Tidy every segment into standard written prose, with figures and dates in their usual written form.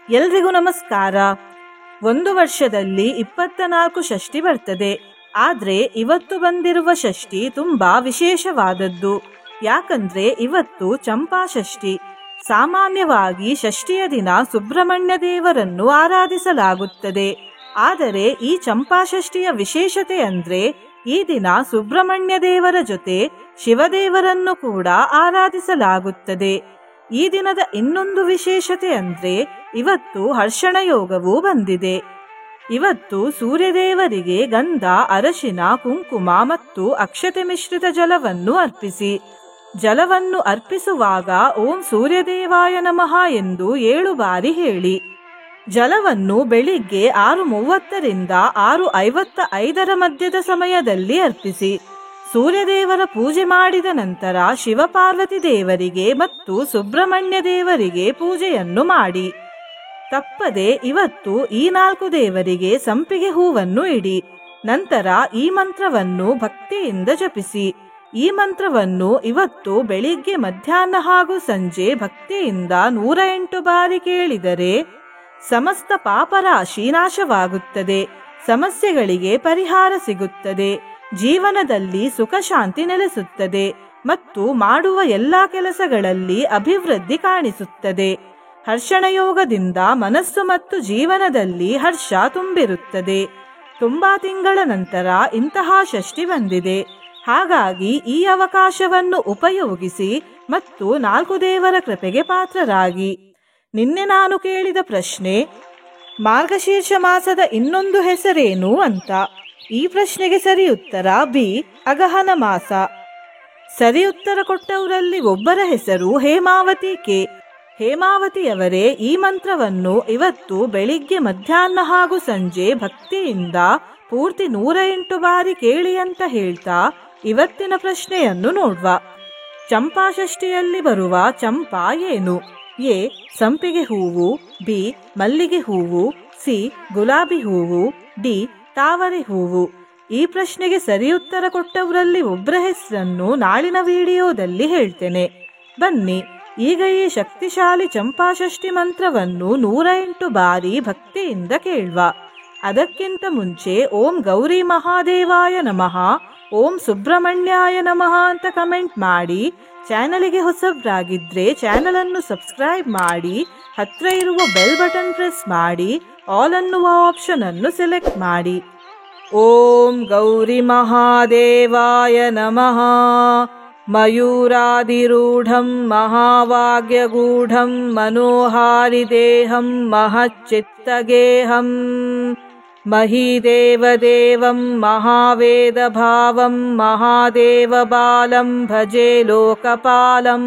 ಎಲ್ರಿಗೂ ನಮಸ್ಕಾರ. ಒಂದು ವರ್ಷದಲ್ಲಿ 24 ಷಷ್ಠಿ ಬರ್ತದೆ. ಆದ್ರೆ ಇವತ್ತು ಬಂದಿರುವ ಷಷ್ಠಿ ತುಂಬಾ ವಿಶೇಷವಾದದ್ದು. ಯಾಕಂದ್ರೆ ಇವತ್ತು ಚಂಪಾ ಷಷ್ಠಿ. ಸಾಮಾನ್ಯವಾಗಿ ಷಷ್ಠಿಯ ದಿನ ಸುಬ್ರಹ್ಮಣ್ಯ ದೇವರನ್ನು ಆರಾಧಿಸಲಾಗುತ್ತದೆ. ಆದರೆ ಈ ಚಂಪಾ ಷಷ್ಠಿಯ ವಿಶೇಷತೆ ಅಂದ್ರೆ ಈ ದಿನ ಸುಬ್ರಹ್ಮಣ್ಯ ದೇವರ ಜೊತೆ ಶಿವದೇವರನ್ನು ಕೂಡ ಆರಾಧಿಸಲಾಗುತ್ತದೆ. ಈ ದಿನದ ಇನ್ನೊಂದು ವಿಶೇಷತೆ ಅಂದ್ರೆ ಇವತ್ತು ಹರ್ಷಣ ಯೋಗವೂ ಬಂದಿದೆ. ಇವತ್ತು ಸೂರ್ಯದೇವರಿಗೆ ಗಂಧ, ಅರಶಿನ, ಕುಂಕುಮ ಮತ್ತು ಅಕ್ಷತೆ ಮಿಶ್ರಿತ ಜಲವನ್ನು ಅರ್ಪಿಸಿ. ಜಲವನ್ನು ಅರ್ಪಿಸುವಾಗ ಓಂ ಸೂರ್ಯದೇವಾಯ ನಮಃ ಎಂದು 7 ಬಾರಿ ಹೇಳಿ. ಜಲವನ್ನು ಬೆಳಿಗ್ಗೆ 6:30ರಿಂದ 6:55 ಮಧ್ಯದ ಸಮಯದಲ್ಲಿ ಅರ್ಪಿಸಿ. ಸೂರ್ಯದೇವರ ಪೂಜೆ ಮಾಡಿದ ನಂತರ ಶಿವಪಾರ್ವತಿ ದೇವರಿಗೆ ಮತ್ತು ಸುಬ್ರಹ್ಮಣ್ಯ ದೇವರಿಗೆ ಪೂಜೆಯನ್ನು ಮಾಡಿ. ತಪ್ಪದೆ ಇವತ್ತು ಈ 4 ದೇವರಿಗೆ ಸಂಪಿಗೆ ಹೂವನ್ನು ಇಡಿ. ನಂತರ ಈ ಮಂತ್ರವನ್ನು ಭಕ್ತಿಯಿಂದ ಜಪಿಸಿ. ಈ ಮಂತ್ರವನ್ನು ಇವತ್ತು ಬೆಳಿಗ್ಗೆ, ಮಧ್ಯಾಹ್ನ ಹಾಗೂ ಸಂಜೆ ಭಕ್ತಿಯಿಂದ 108 ಬಾರಿ ಕೇಳಿದರೆ ಸಮಸ್ತ ಪಾಪರಾಶಿ ನಾಶವಾಗುತ್ತದೆ. ಸಮಸ್ಯೆಗಳಿಗೆ ಪರಿಹಾರ ಸಿಗುತ್ತದೆ. ಜೀವನದಲ್ಲಿ ಸುಖ ಶಾಂತಿ ನೆಲೆಸುತ್ತದೆ ಮತ್ತು ಮಾಡುವ ಎಲ್ಲಾ ಕೆಲಸಗಳಲ್ಲಿ ಅಭಿವೃದ್ಧಿ ಕಾಣಿಸುತ್ತದೆ. ಹರ್ಷಣ ಯೋಗದಿಂದ ಮನಸ್ಸು ಮತ್ತು ಜೀವನದಲ್ಲಿ ಹರ್ಷ ತುಂಬಿರುತ್ತದೆ. ತುಂಬಾ ತಿಂಗಳ ನಂತರ ಇಂತಹ ಷಷ್ಠಿ ಬಂದಿದೆ. ಹಾಗಾಗಿ ಈ ಅವಕಾಶವನ್ನು ಉಪಯೋಗಿಸಿ ಮತ್ತು 4 ದೇವರ ಕೃಪೆಗೆ ಪಾತ್ರರಾಗಿ. ನಿನ್ನೆ ನಾನು ಕೇಳಿದ ಪ್ರಶ್ನೆ, ಮಾರ್ಗಶೀರ್ಷ ಮಾಸದ ಇನ್ನೊಂದು ಹೆಸರೇನು ಅಂತ. ಈ ಪ್ರಶ್ನೆಗೆ ಸರಿ ಉತ್ತರ ಬಿ, ಅಗಹನ ಮಾಸ. ಸರಿ ಉತ್ತರ ಕೊಟ್ಟವರಲ್ಲಿ ಒಬ್ಬರ ಹೆಸರು ಹೇಮಾವತಿ ಕೆ. ಹೇಮಾವತಿಯವರೇ ಈ ಮಂತ್ರವನ್ನು ಇವತ್ತು ಬೆಳಿಗ್ಗೆ, ಮಧ್ಯಾಹ್ನ ಹಾಗೂ ಸಂಜೆ ಭಕ್ತಿಯಿಂದ ಪೂರ್ತಿ 108 ಬಾರಿ ಕೇಳಿ ಅಂತ ಹೇಳ್ತಾ ಇವತ್ತಿನ ಪ್ರಶ್ನೆಯನ್ನು ನೋಡುವ. ಚಂಪಾ ಷಷ್ಠಿಯಲ್ಲಿ ಬರುವ ಚಂಪಾ ಏನು? ಎ, ಸಂಪಿಗೆ ಹೂವು, ಬಿ, ಮಲ್ಲಿಗೆ ಹೂವು, ಸಿ, ಗುಲಾಬಿ ಹೂವು, ಡಿ, ತಾವರೆ ಹೂವು. ಈ ಪ್ರಶ್ನೆಗೆ ಸರಿ ಉತ್ತರ ಕೊಟ್ಟವರಲ್ಲಿ ಒಬ್ಬರ ಹೆಸರನ್ನು ನಾಳಿನ ವಿಡಿಯೋದಲ್ಲಿ ಹೇಳ್ತೇನೆ. ಬನ್ನಿ ಈಗ ಈ ಶಕ್ತಿಶಾಲಿ ಚಂಪಾ ಷಷ್ಠಿ ಮಂತ್ರವನ್ನು 108 ಬಾರಿ ಭಕ್ತಿಯಿಂದ ಕೇಳುವ. ಅದಕ್ಕಿಂತ ಮುಂಚೆ ಓಂ ಗೌರಿ ಮಹಾದೇವಾಯ ನಮಃ, ಓಂ ಸುಬ್ರಹ್ಮಣ್ಯಾಯ ನಮಃ ಅಂತ ಕಮೆಂಟ್ ಮಾಡಿ. ಚಾನಲಿಗೆ ಹೊಸಬ್ರಾಗಿದ್ರೆ ಚಾನಲ್ ಅನ್ನು ಸಬ್ಸ್ಕ್ರೈಬ್ ಮಾಡಿ. ಹತ್ರ ಇರುವ ಬೆಲ್ ಬಟನ್ ಪ್ರೆಸ್ ಮಾಡಿ. ಆಲ್ ಅನ್ನುವ ಆಪ್ಷನ್ ಅನ್ನು ಸೆಲೆಕ್ಟ್ ಮಾಡಿ. ಓಂ ಗೌರಿ ಮಹಾದೇವಾಯ ನಮಃ. ಮಯೂರಾದಿರೂಢಂ ಮಹಾವಾಗ್ಯಗೂಢಂ ಮನೋಹಾರಿ ದೇಹಂ ಮಹಚ್ಚಿತ್ತಗೇಹಂ ಮಹೀದೇವದೇವಂ ಮಹಾವೇದಭಾವಂ ಮಹಾದೇವಬಾಲಂ ಭಜೆ ಲೋಕಪಾಲಂ.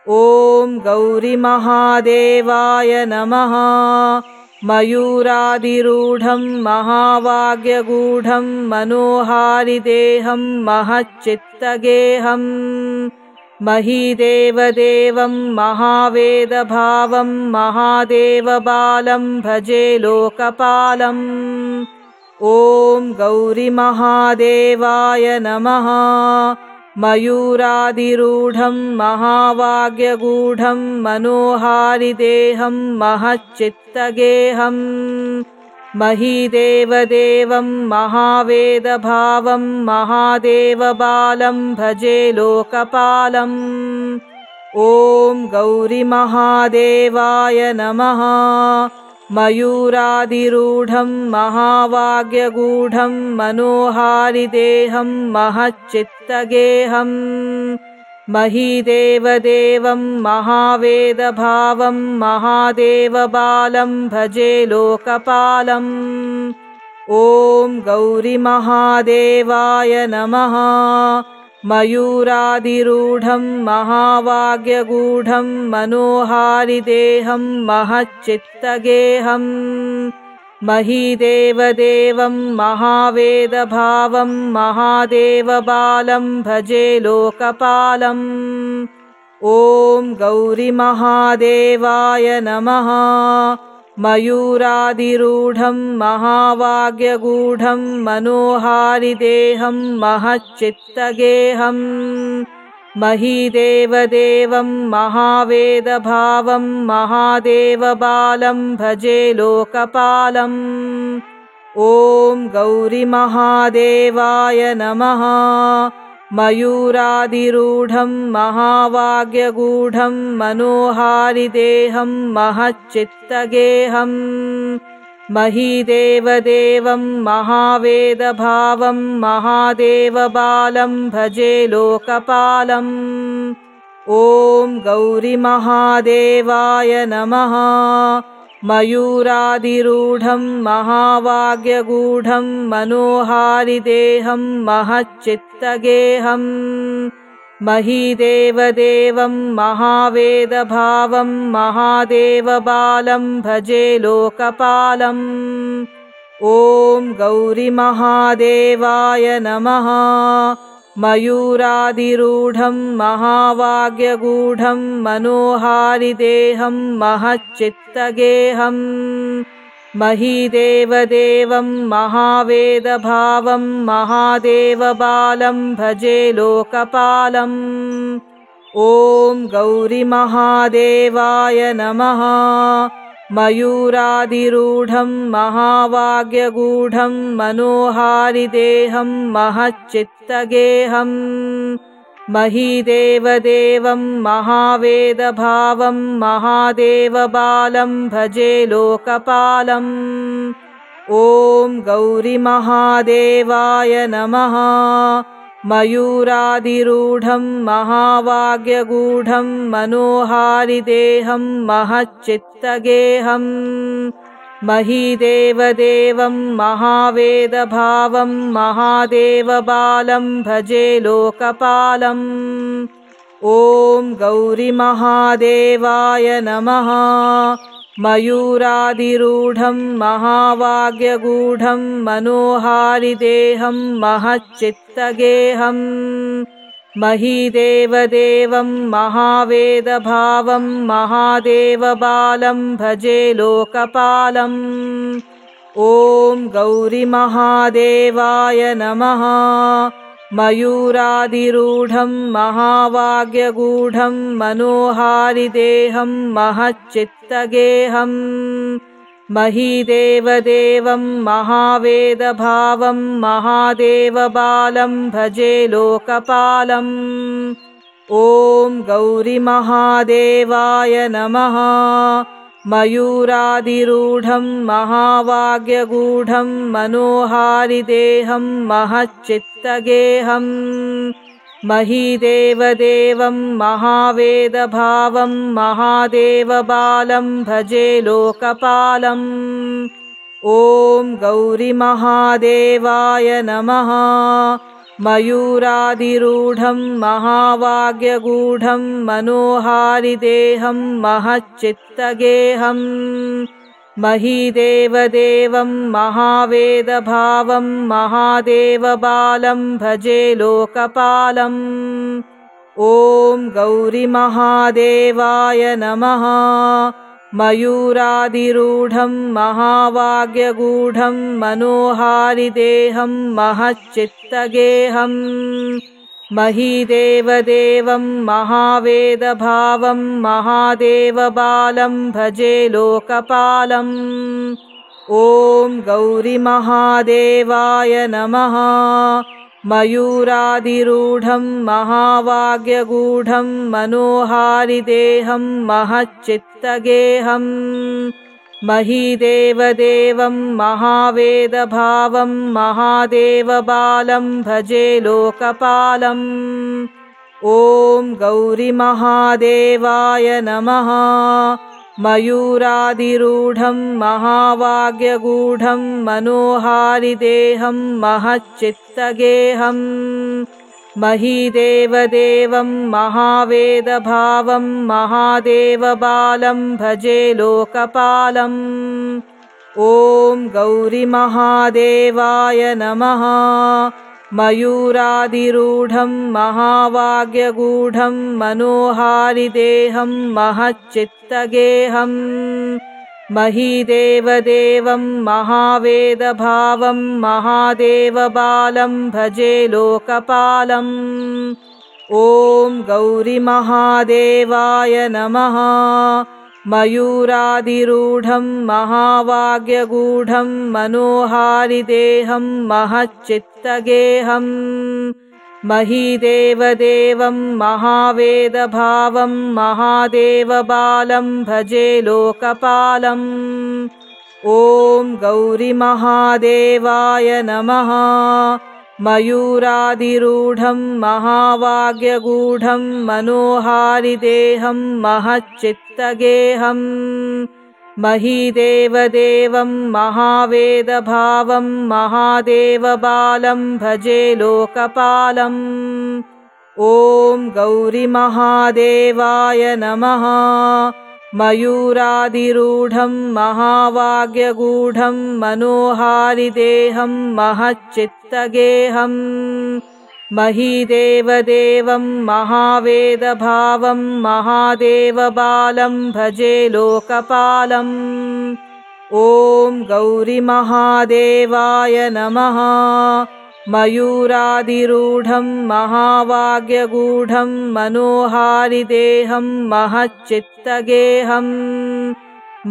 ಓಂ ಗೌರಿ ಮಹಾದೇವಾಯ ನಮಃ. ಮಯೂರಾದಿರೂಢಂ ಮಹಾವಾಗ್ಯಗೂಢಂ ಮನೋಹಾರಿ ದೇಹಂ ಮಹಚ್ಚಿತ್ತಗೇಹಂ ಮಹೀದೇವದೇವಂ ಮಹಾವೇದಭಾವಂ ಮಹಾದೇವಬಾಲಂ ಭಜೆ ಲೋಕಪಾಲಂ. ಓಂ ಗೌರಿ ಮಹಾದೇವಾಯ ನಮಃ. ಮಯೂರಾದಿರೂಢಂ ಮಹಾವಾಗ್ಯಗೂಢಂ ಮನೋಹಾರಿ ದೇಹಂ ಮಹಚ್ಚಿತ್ತಗೇಹಂ ಮಹೀದೇವದೇವಂ ಮಹಾವೇದಭಾವಂ ಮಹಾದೇವಬಾಲಂ ಭಜೆ ಲೋಕಪಾಲಂ. ಓಂ ಗೌರಿ ಮಹಾದೇವಾಯ ನಮಃ. ಮಯೂರಾದಿರೂಢಂ ಮಹಾವಾಗ್ಯಗೂಢಂ ಮನೋಹಾರಿ ದೇಹಂ ಮಹಚ್ಚಿತ್ತಗೇಹಂ ಮಹೀದೇವದೇವಂ ಮಹಾವೇದಭಾವಂ ಮಹಾದೇವಬಾಲಂ ಭಜೆ ಲೋಕಪಾಲಂ. ಓಂ ಗೌರಿ ಮಹಾದೇವಾಯ ನಮಃ. ಮಯೂರಾದಿರೂಢಂ ಮಹಾವಾಗ್ಯಗೂಢಂ ಮನೋಹಾರಿ ದೇಹಂ ಮಹಚ್ಚಿತ್ತಗೇಹಂ ಮಹೀದೇವದೇವಂ ಮಹಾವೇದಭಾವಂ ಮಹಾದೇವಬಾಲಂ ಭಜೆ ಲೋಕಪಾಲಂ. ಓಂ ಗೌರಿ ಮಹಾದೇವಾಯ ನಮಃ. ಮಯೂರಾದಿರೂಢಂ ಮಹಾವಾಗ್ಯಗೂಢಂ ಮನೋಹಾರಿ ದೇಹಂ ಮಹಚ್ಚಿತ್ತಗೇಹಂ महीदेवदेवं महावेदभावं महादेवबालं भजे लोकपालम्। ॐ गौरीमहादेवाय नमः। मयूरादिरूढं महावाग्यगूढं मनोहारिदेहं महच्चित्तगेहम्। महीदेवदेवं महावेदभावं महादेवबालं भजे लोकपालम्। ॐ गौरीमहादेवाय नमः। मयूरादिरूढं महावाग्यगूढं मनोहारिदेहं महच्चित्तगेहम्। महीदेवदेवं महावेदभावं महादेवबालं भजे लोकपालम्। ॐ गौरीमहादेवाय नमः। मयूरादिरूढं महावाग्यगूढं मनोहारिदेहं महच्चित्तगेहम्। महीदेवदेवं महावेदभावं महादेवबालं भजे लोकपालम्। ॐ गौरीमहादेवाय नमः। मयूरादिरूढं महावाग्यगूढं मनोहारिदेहं महच्चित्तगेहम्। महीदेवदेवं महावेदभावं महादेवबालं भजे लोकपालम्। ॐ गौरीमहादेवाय नमः। मयूरादिरूढं महावाग्यगूढं मनोहारिदेहं महच्चित्तगेहम्। महीदेवदेवं महावेदभावं महादेवबालं भजे लोकपालम्। ॐ गौरीमहादेवाय नमः। मयूरादिरूढं महावाग्यगूढं मनोहारिदेहं महच्चित्तगेहम्। महीदेवदेवं महावेदभावं महादेवबालं भजे लोकपालम्। ॐ गौरीमहादेवाय नमः। मयूरादिरूढं महावाग्यगूढं मनोहारिदेहं महच्चित्तगेहम्। महीदेवदेवं महावेदभावं महादेवबालं भजे लोकपालम्। ॐ गौरीमहादेवाय नमः। मयूरादिरूढं महावाग्यगूढं मनोहारिदेहं महच्चित्तगेहम्। महीदेवदेवं महावेदभावं महादेवबालं भजे लोकपालम्। ॐ गौरीमहादेवाय नमः। मयूरादिरूढं महावाग्यगूढं मनोहारिदेहं महच्चित्तगेहम्। महीदेवदेवं महावेदभावं महादेवबालं भजे लोकपालम्। ॐ गौरीमहादेवाय नमः। मयूरादिरूढं महावाग्यगूढं मनोहारिदेहं महच्चित्तगेहम्। महीदेवदेवं महावेदभावं महादेवबालं भजे लोकपालम्। ॐ गौरीमहादेवाय नमः। मयूरादिरूढं महावाग्यगूढं मनोहारिदेहं महच्चित्तगेहम्। महीदेवदेवं महावेदभावं महादेवबालं भजे लोकपालम्। ॐ गौरीमहादेवाय नमः। मयूरादिरूढं महावाग्यगूढं मनोहारिदेहं महच्चित्तगेहम्। महीदेवदेवं महावेदभावं महादेवबालं भजे लोकपालम्। ॐ गौरीमहादेवाय नमः। मयूरादिरूढं महावाग्यगूढं मनोहारिदेहं महच्चित्तगेहम्। महीदेवदेवं महावेदभावं महादेवबालं भजे लोकपालम्। ॐ गौरीमहादेवाय नमः। मयूरादिरूढं महावाग्यगूढं मनोहारिदेहं महच्चित्तगेहं महीदेवदेवं महावेदभावं महादेवबालं भजे लोकपालम्। ॐ गौरीमहादेवाय नमः। मयूरादिरूढं महावाग्यगूढं मनोहारिदेहं महच्चित्तगेहं महीदेवदेवं महावेदभावं महादेवबालं भजे लोकपालम्। ॐ गौरीमहादेवाय नमः। मयूरादिरूढं महावाग्यगूढं मनोहारिदेहं महच्चित्तगेहं महीदेवदेवं महावेदभावं महादेवबालं भजे लोकपालम्। ॐ गौरीमहादेवाय नमः। मयूरादिरूढं महावाग्यगूढं मनोहारिदेहं महच्चित्तगेहं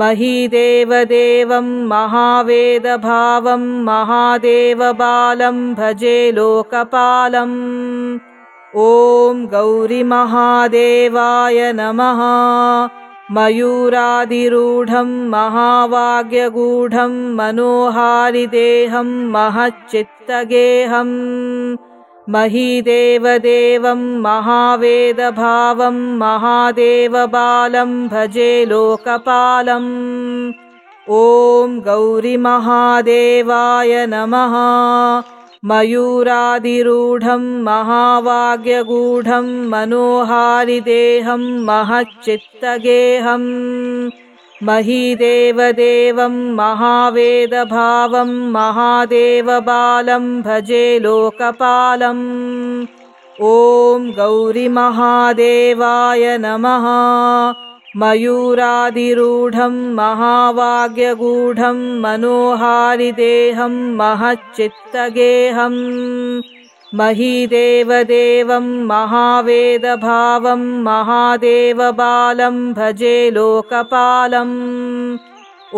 महीदेवदेवं महावेदभावं महादेवबालं भजे लोकपालम्। ॐ गौरीमहादेवाय नमः। मयूरादिरूढं महावाग्यगूढं मनोहारिदेहं महच्चित्तगेहं महीदेवदेवं महावेदभावं महादेवबालं भजे लोकपालम्। ॐ गौरीमहादेवाय नमः। मयूरादिरूढं महावाग्यगूढं मनोहारिदेहं महच्चित्तगेहं महीदेवदेवं महावेदभावं महादेवबालं भजे लोकपालम्। ॐ गौरीमहादेवाय नमः। मयूरादिरूढं महावाग्यगूढं मनोहारिदेहं महच्चित्तगेहं महीदेवदेवं महावेदभावं महादेवबालं भजे लोकपालम्। ॐ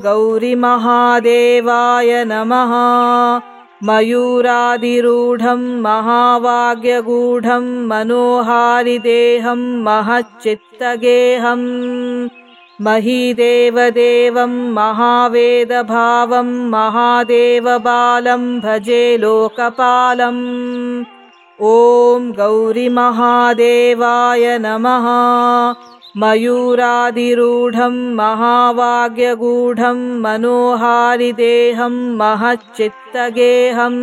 गौरीमहादेवाय नमः। मयूरादिरूढं महावाग्यगूढं मनोहारिदेहं महच्चित्तगेहं महीदेवदेवं महावेदभावं महादेवबालं भजे लोकपालम्। ॐ गौरीमहादेवाय नमः। मयूरादिरूढं महावाग्यगूढं मनोहारिदेहं महच्चित्तगेहं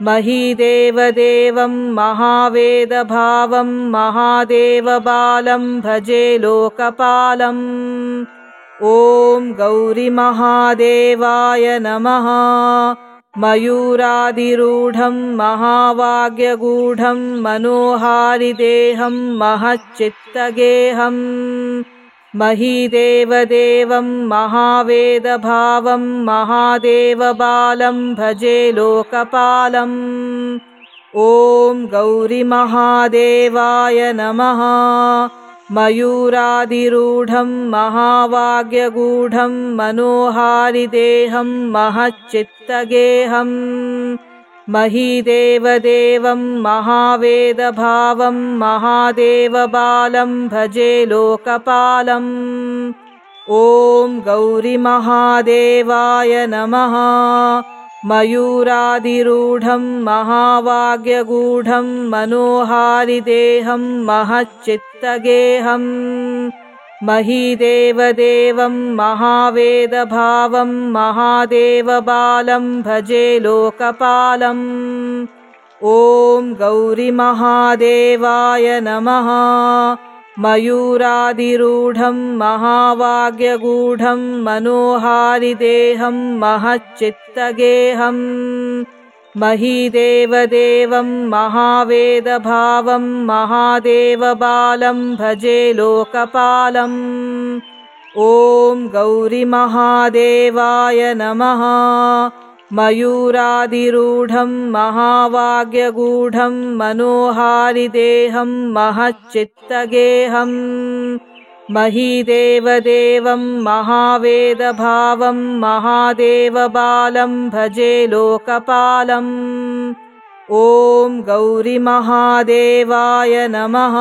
महीदेवदेवं महावेदभावं महादेवबालं भजे लोकपालम्। ॐ गौरीमहादेवाय नमः। मयूरादिरूढं महावाग्यगूढं मनोहारिदेहं महच्चित्तगेहं महीदेवदेवं महावेदभावं महादेवबालं भजे लोकपालम्। ॐ गौरीमहादेवाय नमः। मयूरादिरूढं महावाग्यगूढं मनोहारिदेहं महच्चित्तगेहं महीदेवदेवं महावेदभावं महादेवबालं भजे लोकपालम्। ॐ गौरीमहादेवाय नमः। मयूरादिरूढं महावाग्यगूढं मनोहारिदेहं महच्चित्तगेहं महीदेवदेवं महावेदभावं महादेवबालं भजे लोकपालम्। ॐ गौरीमहादेवाय नमः। मयूरादिरूढं महावाग्यगूढं मनोहारिदेहं महच्चित्तगेहं महीदेवदेवं महावेदभावं महादेवबालं भजे लोकपालम्। ॐ गौरीमहादेवाय नमः। मयूरादिरूढं महावाग्यगूढं मनोहारिदेहं महच्चित्तगेहं महीदेवदेवं महावेदभावं महादेवबालं भजे लोकपालम्। ॐ गौरीमहादेवाय नमः।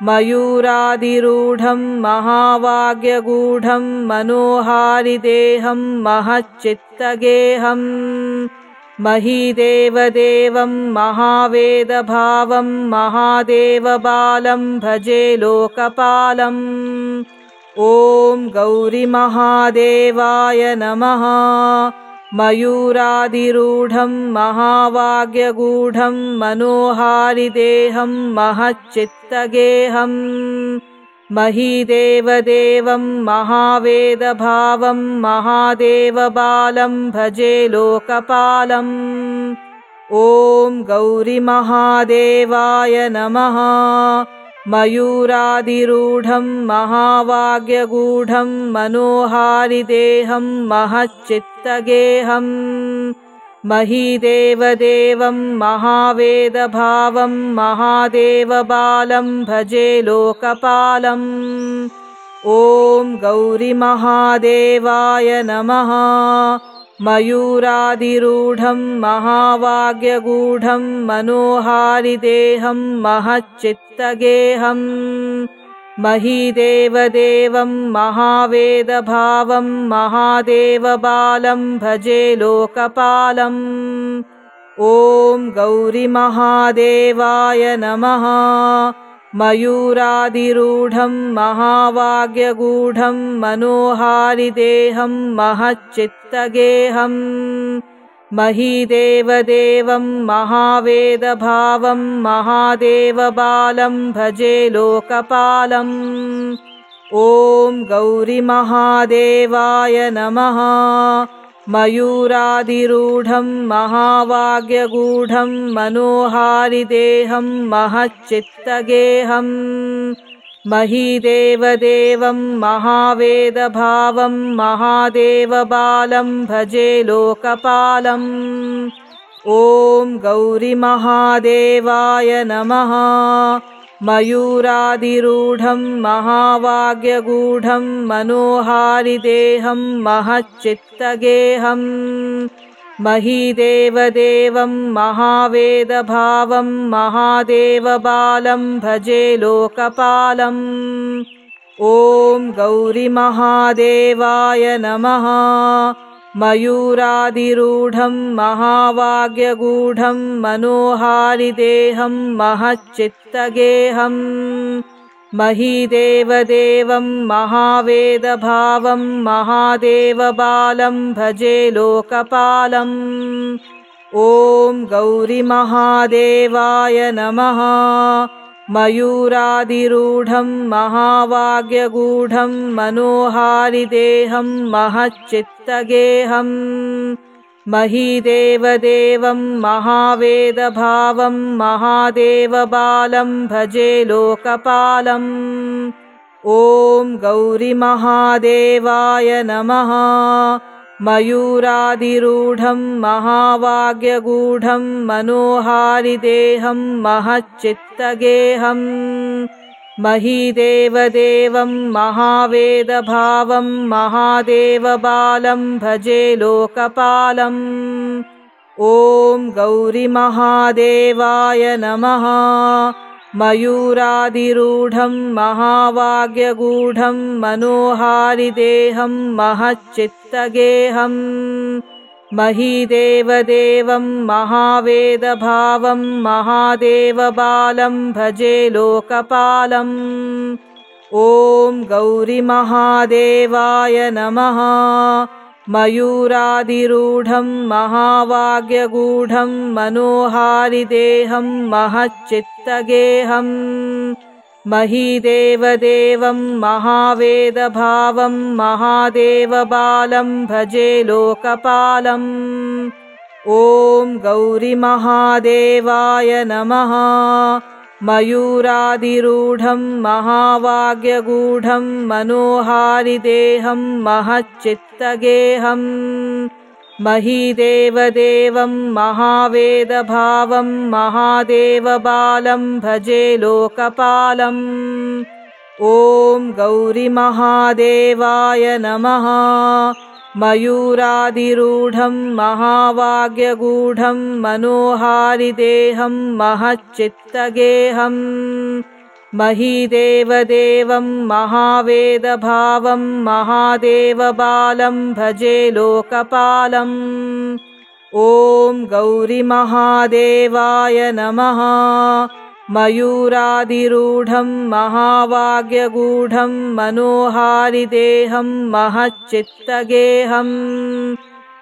मयूरादिरूढं महावाग्यगूढं मनोहारिदेहं महच्चित्तगेहं महीदेवदेवं महावेदभावं महादेवबालं भजे लोकपालम्। ॐ गौरीमहादेवाय नमः। मयूरादिरूढं महावाग्यगूढं मनोहारिदेहं महच्चित्तगेहं महीदेवदेवं महावेदभावं महादेवबालं भजे लोकपालम्। ॐ गौरीमहादेवाय नमः। मयूरादिरूढं महावाग्यगूढं मनोहारिदेहं महच्चित्तगेहं महीदेवदेवं महावेदभावं महादेवबालं भजे लोकपालम्। ॐ गौरीमहादेवाय नमः। मयूरादिरूढं महावाग्यगूढं मनोहारिदेहं महच्चित्तगेहं महीदेवदेवं महावेदभावं महादेवबालं भजे लोकपालम्। ॐ गौरीमहादेवाय नमः। मयूरादिरूढं महावाग्यगूढं मनोहारिदेहं महच्चित्तगेहं महीदेवदेवं महावेदभावं महादेवबालं भजे लोकपालम्। ॐ गौरीमहादेवाय नमः। मयूरादिरूढं महावाग्यगूढं मनोहारिदेहं महच्चित्तगेहं महीदेवदेवं महावेदभावं महादेवबालं भजे लोकपालम्। ॐ गौरीमहादेवाय नमः। मयूरादिरूढं महावाग्यगूढं मनोहारिदेहं महच्चित्तगेहं महीदेवदेवं महावेदभावं महादेवबालं भजे लोकपालम्। ॐ गौरीमहादेवाय नमः। मयूरादिरूढं महावाग्यगूढं मनोहारिदेहं महच्चित्तगेहं महीदेवदेवं महावेदभावं महादेवबालं भजे लोकपालम्। ॐ गौरीमहादेवाय नमः। मयूरादिरूढं महावाग्यगूढं मनोहारिदेहं महच्चित्तगेहं महीदेवदेवं महावेदभावं महादेवबालं भजे लोकपालम्। ॐ गौरीमहादेवाय नमः। मयूरादिरूढं महावाग्यगूढं मनोहारिदेहं महच्चित्तगेहं महीदेवदेवं महावेदभावं महादेवबालं भजे लोकपालम्। ॐ गौरीमहादेवाय नमः। मयूरादिरूढं महावाग्यगूढं मनोहारिदेहं महच्चित्तगेहं महीदेवदेवं महावेदभावं महादेवबालं भजे लोकपालम्। ॐ गौरीमहादेवाय नमः। मयूरादिरूढं महावाग्यगूढं मनोहारिदेहं महच्चित्तगेहं महीदेवदेवं महावेदभावं महादेवबालं भजे लोकपालम्। ॐ गौरीमहादेवाय नमः। मयूरादिरूढं महावाग्यगूढं मनोहारिदेहं महच्चित्तगेहं महीदेवदेवं महावेदभावं महादेवबालं भजे लोकपालम्। ॐ गौरीमहादेवाय नमः। मयूरादिरूढं महावाग्यगूढं मनोहारिदेहं महच्चित्तगेहम्। महीदेवदेवं महावेदभावं महादेवबालं भजे लोकपालम्। ॐ गौरीमहादेवाय नमः। मयूरादिरूढं महावाग्यगूढं मनोहारिदेहं महच्चित्तगेहम्।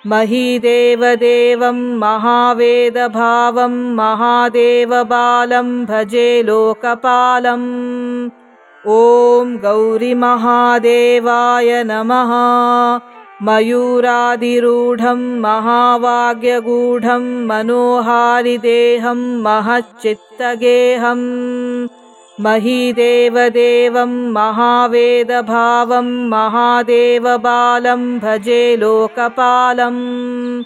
महीदेवदेवं महावेदभावं महादेवबालं भजे लोकपालम्। ॐ गौरीमहादेवाय नमः। मयूरादिरूढं महावाग्यगूढं मनोहारिदेहं महच्चित्तगेहम्। महीदेवदेवं महावेदभावं महादेवबालं भजे लोकपालम्।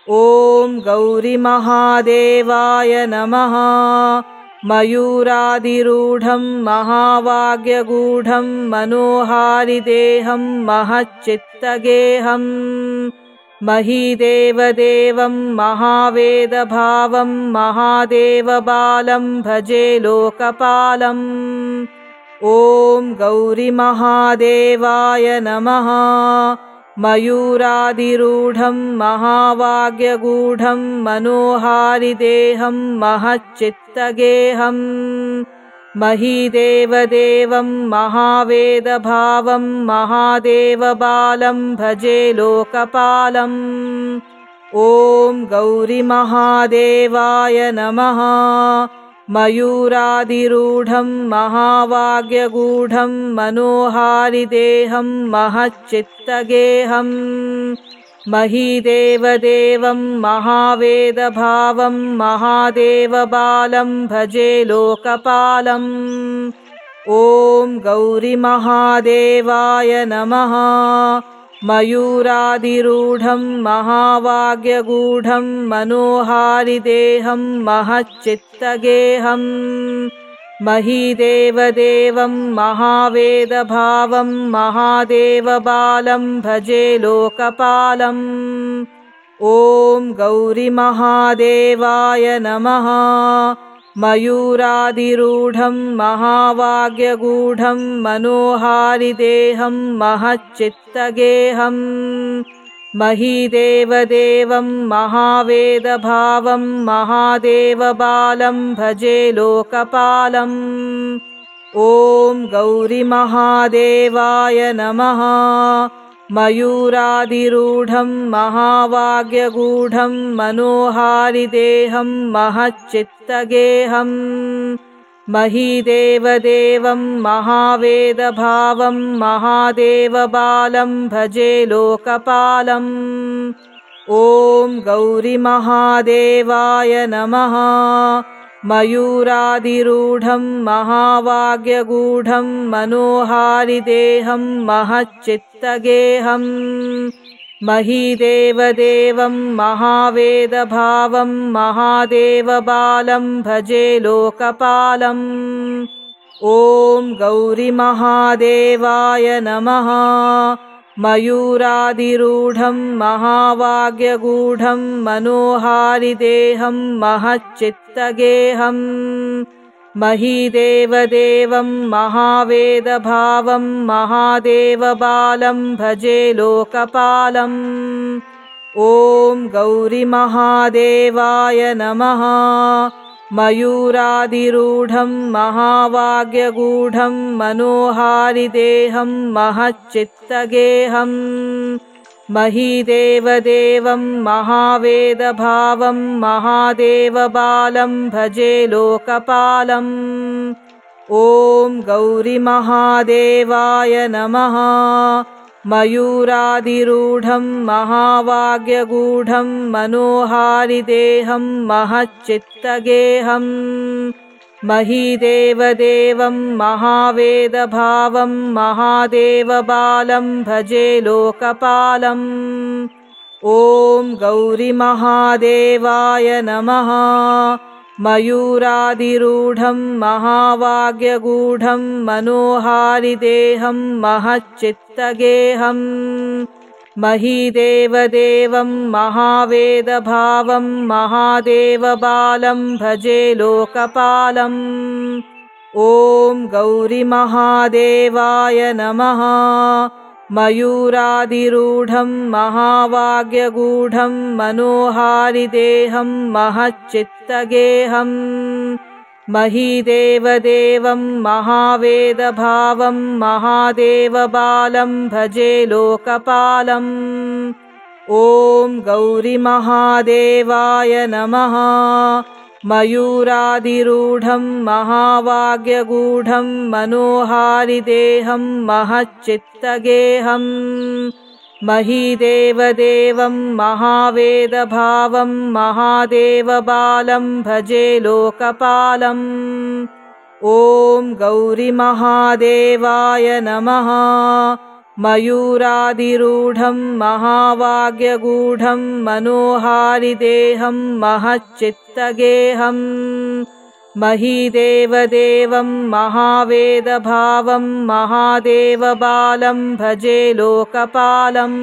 ॐ गौरीमहादेवाय नमः। मयूरादिरूढं महावाग्यगूढं मनोहारिदेहं महच्चित्तगेहम्। महीदेवदेवं महावेदभावं महादेवबालं भजे लोकपालम्। ॐ गौरीमहादेवाय नमः। मयूरादिरूढं महावाग्यगूढं मनोहारिदेहं महच्चित्तगेहम्। महीदेवदेवं महावेदभावं महादेवबालं भजे लोकपालम्। ॐ गौरीमहादेवाय नमः। मयूरादिरूढं महावाग्यगूढं मनोहारिदेहं महच्चित्तगेहम्। महीदेवदेवं महावेदभावं महादेवबालं भजे लोकपालम्। ॐ गौरीमहादेवाय नमः। मयूरादिरूढं महावाग्यगूढं मनोहारिदेहं महच्चित्तगेहम्। महीदेवदेवं महावेदभावं महादेवबालं भजे लोकपालम्। ॐ गौरीमहादेवाय नमः। मयूरादिरूढं महावाग्यगूढं मनोहारिदेहं महच्चित्तगेहम्। महीदेवदेवं महावेदभावं महादेवबालं भजे लोकपालम्। ॐ गौरीमहादेवाय नमः। मयूरादिरूढं महावाग्यगूढं मनोहारिदेहं महच्चित्तगेहम्। महीदेवदेवं महावेदभावं महादेवबालं भजे लोकपालम्। ॐ गौरीमहादेवाय नमः। मयूरादिरूढं महावाग्यगूढं मनोहारिदेहं महच्चित्तगेहम्। महीदेवदेवं महावेदभावं महादेवबालं भजे लोकपालम्। ॐ गौरीमहादेवाय नमः। मयूरादिरूढं महावाग्यगूढं मनोहारिदेहं महच्चित्तगेहम्। महीदेवदेवं महावेदभावं महादेवबालं भजे लोकपालम्। ॐ गौरीमहादेवाय नमः। मयूरादिरूढं महावाग्यगूढं मनोहारिदेहं महच्चित्तगेहम्। महीदेवदेवं महावेदभावं महादेवबालं भजे लोकपालम्। ॐ गौरीमहादेवाय नमः। मयूरादिरूढं महावाग्यगूढं मनोहारिदेहं महच्चित्तगेहम्। महीदेवदेवं महावेदभावं महादेवबालं भजे लोकपालम्। ॐ गौरीमहादेवाय नमः। मयूरादिरूढं महावाग्यगूढं मनोहारिदेहं महच्चित्तगेहं महीदेवदेवं महावेदभावं महादेवबालं भजे लोकपालम्। ॐ गौरीमहादेवाय नमः। मयूरादिरूढं महावाग्यगूढं मनोहारिदेहं महच्चित्तगेहं महीदेवदेवं महावेदभावं महादेवबालं भजे लोकपालम्। ॐ गौरीमहादेवाय नमः। मयूरादिरूढं महावाग्यगूढं मनोहारिदेहं महच्चित्तगेहं महीदेवदेवं महावेदभावं महादेवबालं भजे लोकपालम्। ॐ गौरीमहादेवाय नमः। मयूरादिरूढं महावाग्यगूढं मनोहारिदेहं महच्चित्तगेहं महीदेवदेवं महावेदभावं महादेवबालं भजे लोकपालम्।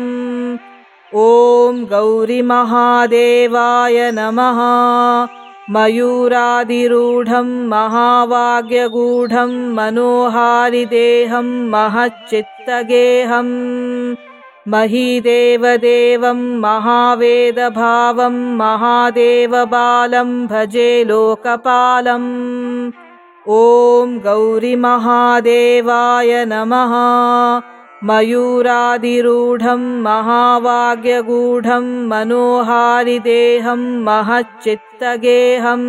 ॐ गौरीमहादेवाय नमः। मयूरादिरूढं महावाग्यगूढं मनोहारिदेहं महच्चित्तगेहं महीदेवदेवं महावेदभावं महादेवबालं भजे लोकपालम्। ॐ गौरीमहादेवाय नमः। मयूरादिरूढं महावाग्यगूढं मनोहारिदेहं महच्चित्तगेहं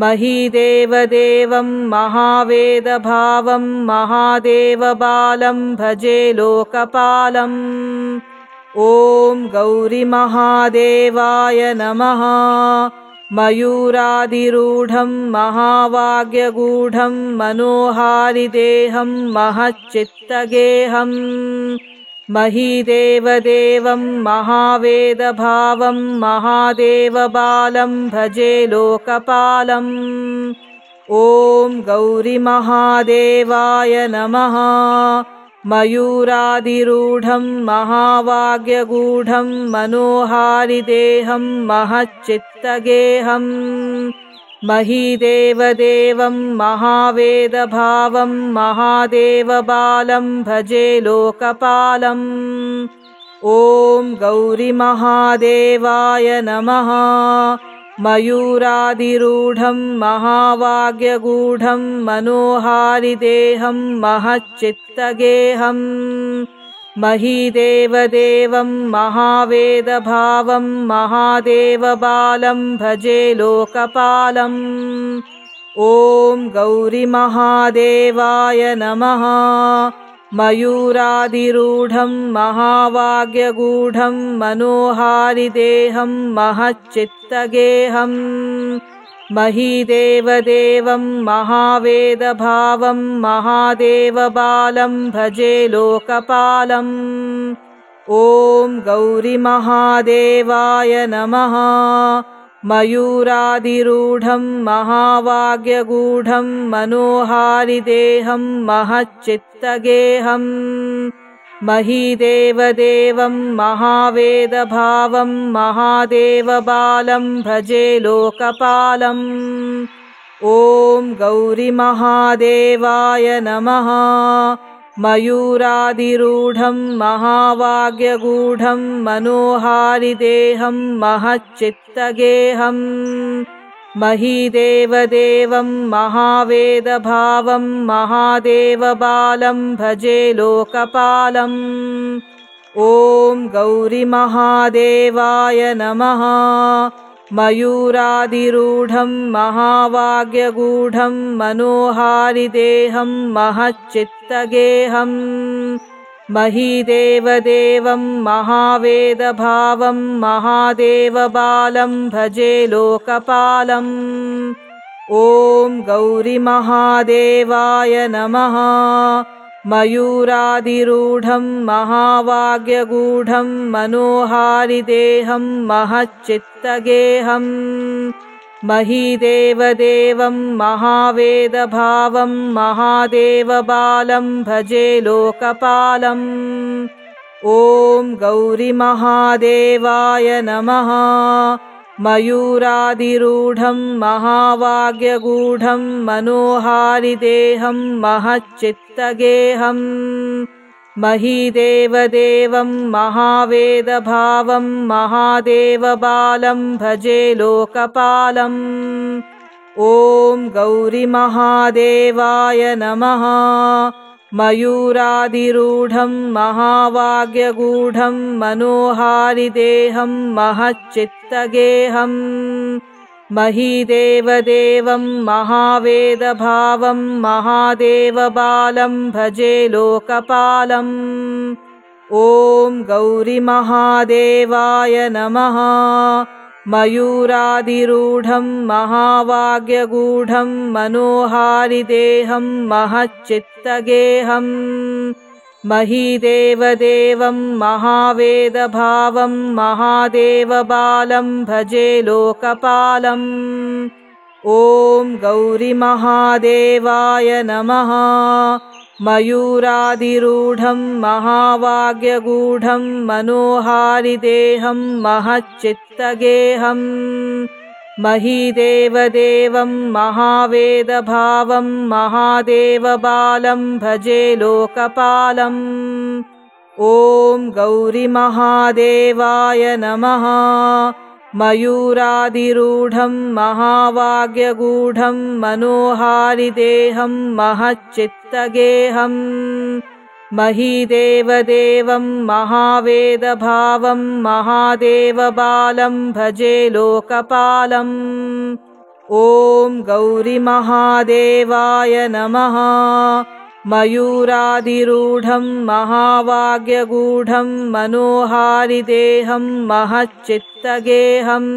महीदेवदेवं महावेदभावं महादेवबालं भजे लोकपालम्। ॐ गौरीमहादेवाय नमः। मयूरादिरूढं महावाग्यगूढं मनोहारिदेहं महच्चित्तगेहं महीदेवदेवं महावेदभावं महादेवबालं भजे लोकपालम्। ॐ गौरीमहादेवाय नमः। मयूरादिरूढं महावाग्यगूढं मनोहारिदेहं महच्चित्तगेहं महीदेवदेवं महावेदभावं महादेवबालं भजे लोकपालम्। ॐ गौरीमहादेवाय नमः। मयूरादिरूढं महावाग्यगूढं मनोहारिदेहं महच्चित्तगेहं महीदेवदेवं महावेदभावं महादेवबालं भजे लोकपालम्। ॐ गौरीमहादेवाय नमः। मयूरादिरूढं महावाग्यगूढं मनोहारिदेहं महच्चित्तगेहं महीदेवदेवं महावेदभावं महादेवबालं भजे लोकपालम्। ॐ गौरीमहादेवाय नमः। मयूरादिरूढं महावाग्यगूढं मनोहारिदेहं महच्चित्तगेहं महीदेवदेवं महावेदभावं महादेवबालं भजे लोकपालम्। ॐ गौरीमहादेवाय नमः। मयूरादिरूढं महावाग्यगूढं मनोहारिदेहं महच्चित्तगेहं महीदेवदेवं महावेदभावं महादेवबालं भजे लोकपालम्। ॐ गौरीमहादेवाय नमः। मयूरादिरूढं महावाग्यगूढं मनोहारिदेहं महच्चित्तगेहं महीदेवदेवं महावेदभावं महादेवबालं भजे लोकपालम्। ॐ गौरीमहादेवाय नमः। मयूरादिरूढं महावाग्यगूढं मनोहारिदेहं महच्चित्तगेहम् महीदेवदेवं महावेदभावं महादेवबालं भजे लोकपालम् ॐ गौरीमहादेवाय नमः। मयूरादिरूढं महावाग्यगूढं मनोहारिदेहं महच्चित्तगेहम् महीदेवदेवं महावेदभावं महादेवबालं भजे लोकपालम् ॐ गौरीमहादेवाय नमः। मयूरादिरूढं महावाग्यगूढं मनोहारिदेहं महच्चित्तगेहम् महीदेवदेवं महावेदभावं महादेवबालं भजे लोकपालम् ॐ गौरीमहादेवाय नमः। मयूरादिरूढं महावाग्यगूढं मनोहारिदेहं महच्चित्तगेहम् महीदेवदेवं महावेदभावं महादेवबालं भजे लोकपालम् ॐ गौरीमहादेवाय नमः। मयूरादिरूढं महावाग्यगूढं मनोहारिदेहं महच्चित्तगेहम् महीदेवदेवं महावेदभावं महादेवबालं भजे लोकपालम् ॐ गौरीमहादेवाय नमः। मयूरादिरूढं महावाग्यगूढं मनोहारिदेहं महच्चित्तगेहम् महीदेवदेवं महावेदभावं महादेवबालं भजे लोकपालम् ॐ गौरीमहादेवाय नमः। मयूरादिरूढं महावाग्यगूढं मनोहारिदेहं महच्चित्तगेहम्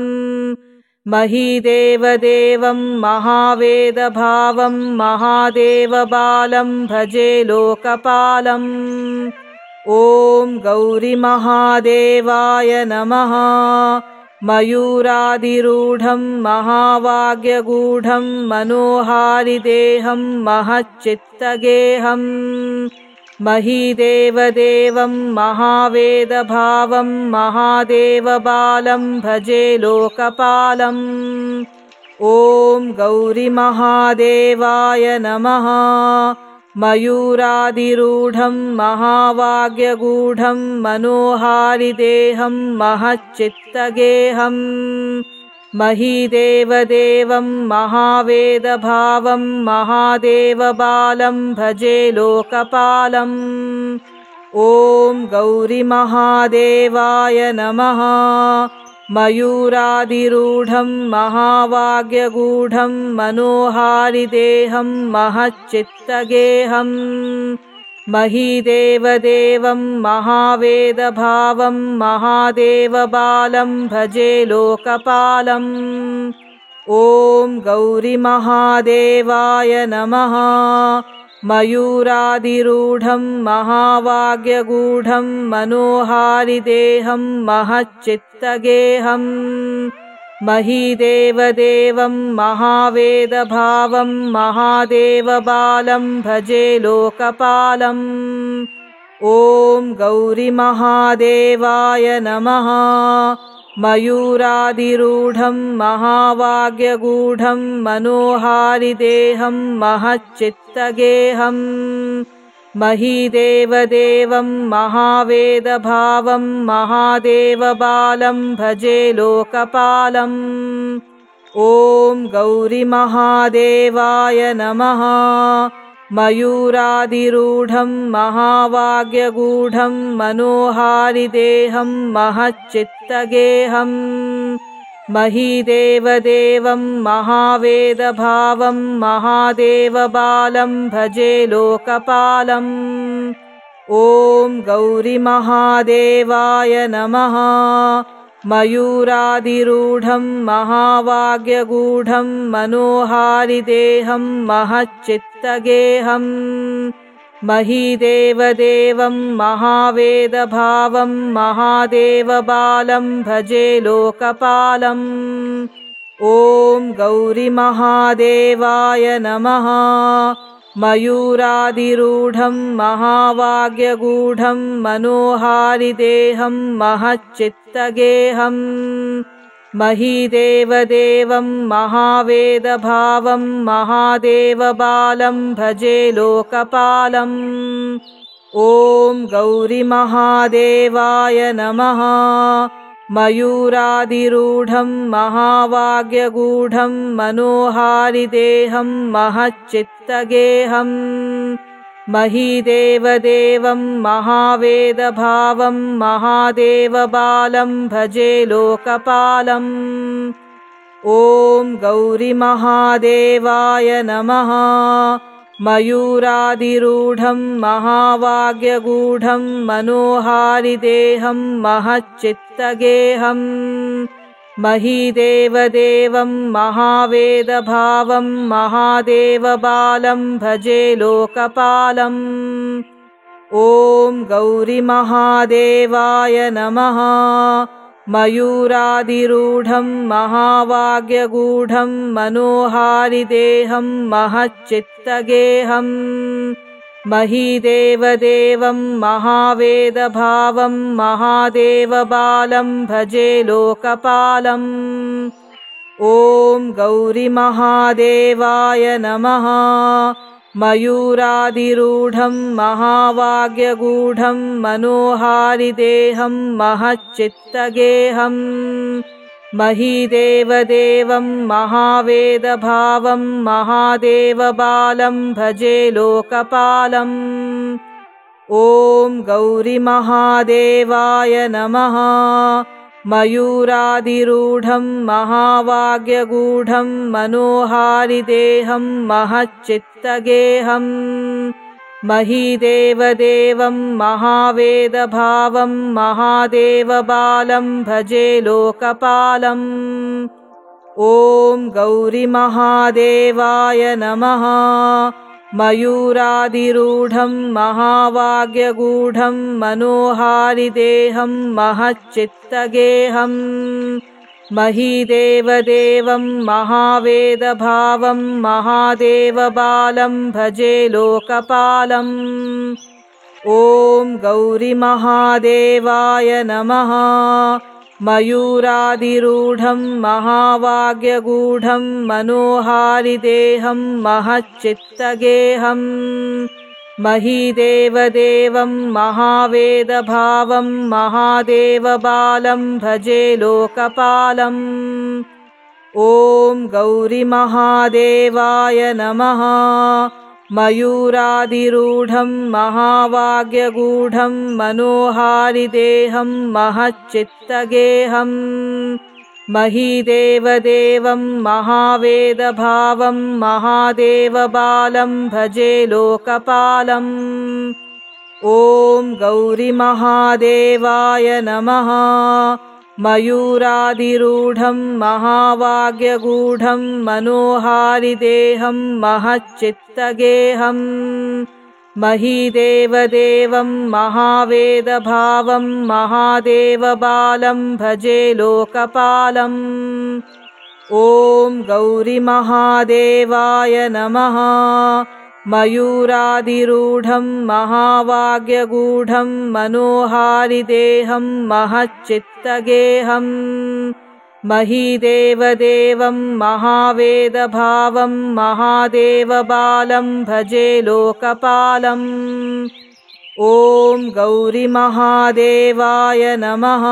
महीदेवदेवं महावेदभावं महादेवबालं भजे लोकपालम् ॐ गौरीमहादेवाय नमः। मयूरादिरूढं महावाग्यगूढं मनोहारिदेहं महच्चित्तगेहम् महीदेवदेवं महावेदभावं महादेवबालं भजे लोकपालम् ॐ गौरीमहादेवाय नमः। मयूरादिरूढं महावाग्यगूढं मनोहारिदेहं महच्चित्तगेहम् महीदेवदेवं महावेदभावं महादेवबालं भजे लोकपालम् ॐ गौरीमहादेवाय नमः। मयूरादिरूढं महावाग्यगूढं मनोहारिदेहं महच्चित्तगेहम् महीदेवदेवं महावेदभावं महादेवबालं भजे लोकपालम् ॐ गौरीमहादेवाय नमः। मयूरादिरूढं महावाग्यगूढं मनोहारिदेहं महच्चित्तगेहम् महीदेवदेवं महावेदभावं महादेवबालं भजे लोकपालम् ॐ गौरीमहादेवाय नमः। मयूरादिरूढं महावाग्यगूढं मनोहारिदेहं महच्चित्तगेहम् महीदेवदेवं महावेदभावं महादेवबालं भजे लोकपालम् ॐ गौरीमहादेवाय नमः। मयूरादिरूढं महावाग्यगूढं मनोहारिदेहं महच्चित्तगेहम् महीदेवदेवं महावेदभावं महादेवबालं भजे लोकपालम् ॐ गौरीमहादेवाय नमः। मयूरादिरूढं महावाग्यगूढं मनोहारिदेहं महच्चित्तगेहम् महीदेवदेवं महावेदभावं महादेवबालं भजे लोकपालम्। ॐ गौरीमहादेवाय नमः। मयूरादिरूढं महावाग्यगूढं मनोहारिदेहं महच्चित्तगेहम्। महीदेवदेवं महावेदभावं महादेवबालं भजे लोकपालम्। ॐ गौरीमहादेवाय नमः। मयूरादिरूढं महावाग्यगूढं मनोहारिदेहं महच्चित्तगेहम्। महीदेवदेवं महावेदभावं महादेवबालं भजे लोकपालम्। ॐ गौरीमहादेवाय नमः। मयूरादिरूढं महावाग्यगूढं मनोहारिदेहं महच्चित्तगेहम्। महीदेवदेवं महावेदभावं महादेवबालं भजे लोकपालम्। ॐ गौरीमहादेवाय नमः। मयूरादिरूढं महावाग्यगूढं मनोहारिदेहं महच्चित्तगेहम्। महीदेवदेवं महावेदभावं महादेवबालं भजे लोकपालम्। ॐ गौरीमहादेवाय नमः। मयूरादिरूढं महावाग्यगूढं मनोहारिदेहं महच्चित्तगेहम्। महीदेवदेवं महावेदभावं महादेवबालं भजे लोकपालम्। ॐ गौरीमहादेवाय नमः। मयूरादिरूढं महावाग्यगूढं मनोहारिदेहं महच्चित्तगेहम्। महीदेवदेवं महावेदभावं महादेवबालं भजे लोकपालम्। ॐ गौरीमहादेवाय नमः। मयूरादिरूढं महावाग्यगूढं मनोहारिदेहं महच्चित्तगेहम्। महीदेवदेवं महावेदभावं महादेवबालं भजे लोकपालम्। ॐ गौरीमहादेवाय नमः। मयूरादिरूढं महावाग्यगूढं मनोहारिदेहं महच्चित्तगेहम्। महीदेवदेवं महावेदभावं महादेवबालं भजे लोकपालम्। ॐ गौरीमहादेवाय नमः। मयूरादिरूढं महावाग्यगूढं मनोहारिदेहं महच्चित्तगेहम्। महीदेवदेवं महावेदभावं महादेवबालं भजे लोकपालम्। ॐ गौरीमहादेवाय नमः। मयूरादिरूढं महावाग्यगूढं मनोहारिदेहं महच्चित्तगेहम्। महीदेवदेवं महावेदभावं महादेवबालं भजे लोकपालम्। ॐ गौरीमहादेवाय नमः। मयूरादिरूढं महावाग्यगूढं मनोहारिदेहं महच्चित्तगेहम्। महीदेवदेवं महावेदभावं महादेवबालं भजे लोकपालम्। ॐ गौरीमहादेवाय नमः।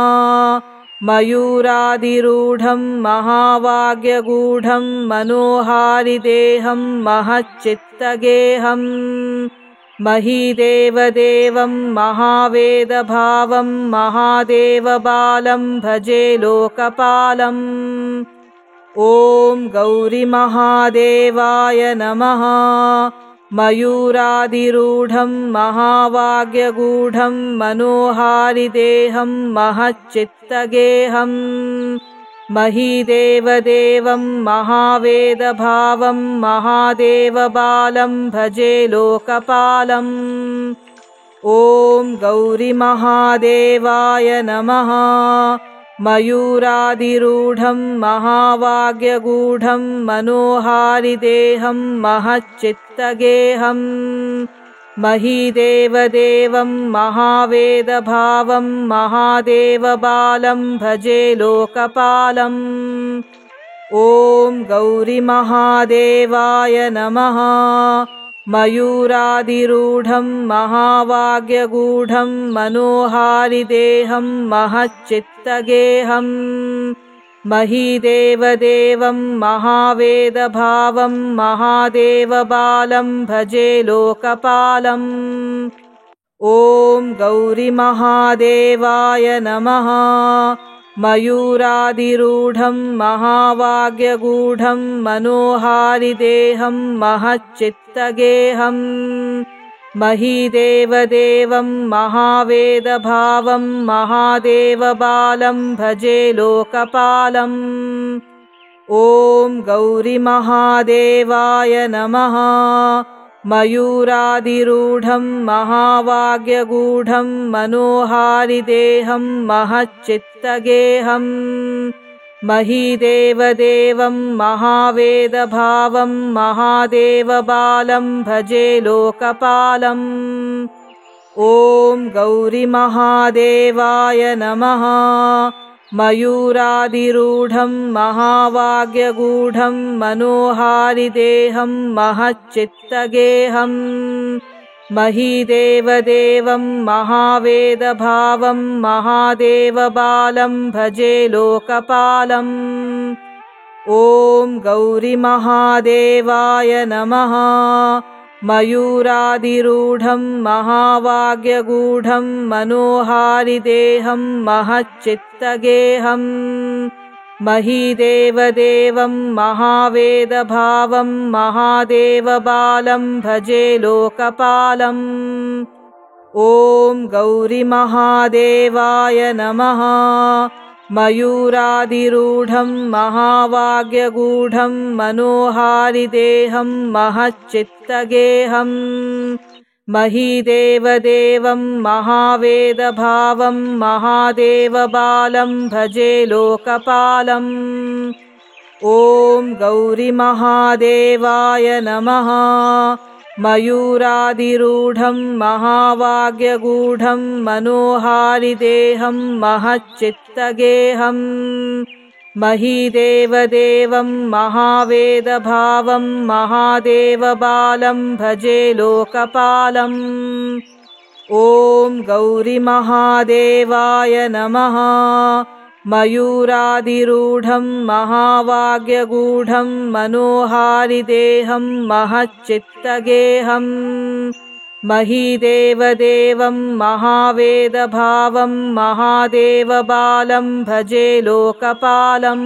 मयूरादिरूढं महावाग्यगूढं मनोहारिदेहं महच्चित्तगेहम्। महीदेवदेवं महावेदभावं महादेवबालं भजे लोकपालम्। ॐ गौरीमहादेवाय नमः। मयूरादिरूढं महावाग्यगूढं मनोहारिदेहं महच्चित्तगेहम्। महीदेवदेवं महावेदभावं महादेवबालं भजे लोकपालम्। ॐ गौरीमहादेवाय नमः। मयूरादिरूढं महावाग्यगूढं मनोहारिदेहं महच्चित्तगेहं महीदेवदेवं महावेदभावं महादेवबालं भजे लोकपालम्। ॐ गौरीमहादेवाय नमः। मयूरादिरूढं महावाग्यगूढं मनोहारिदेहं महच्चित्तगेहं महीदेवदेवं महावेदभावं महादेवबालं भजे लोकपालम्। ॐ गौरीमहादेवाय नमः। मयूरादिरूढं महावाग्यगूढं मनोहारिदेहं महच्चित्तगेहं महीदेवदेवं महावेदभावं महादेवबालं भजे लोकपालम्। ॐ गौरीमहादेवाय नमः। मयूरादिरूढं महावाग्यगूढं मनोहारिदेहं महच्चित्तगेहं महीदेवदेवं महावेदभावं महादेवबालं भजे लोकपालम्। ॐ गौरीमहादेवाय नमः। मयूरादिरूढं महावाग्यगूढं मनोहारिदेहं महच्चित्तगेहं महीदेवदेवं महावेदभावं महादेवबालं भजे लोकपालम्। ॐ गौरीमहादेवाय नमः। मयूरादिरूढं महावाग्यगूढं मनोहारिदेहं महच्चित्तगेहं महीदेवदेवं महावेदभावं महादेवबालं भजे लोकपालम्। ॐ गौरीमहादेवाय नमः। मयूरादिरूढं महावाग्यगूढं मनोहारिदेहं महच्चित्तगेहं महीदेवदेवं महावेदभावं महादेवबालं भजे लोकपालम्। ॐ गौरीमहादेवाय नमः। मयूरादिरूढं महावाग्यगूढं मनोहारिदेहं महच्चित्तगेहं महीदेवदेवं महावेदभावं महादेवबालं भजे लोकपालम्। ॐ गौरीमहादेवाय नमः। मयूरादिरूढं महावाग्यगूढं मनोहारिदेहं महच्चित्तगेहं महीदेवदेवं महावेदभावं महादेवबालं भजे लोकपालम्।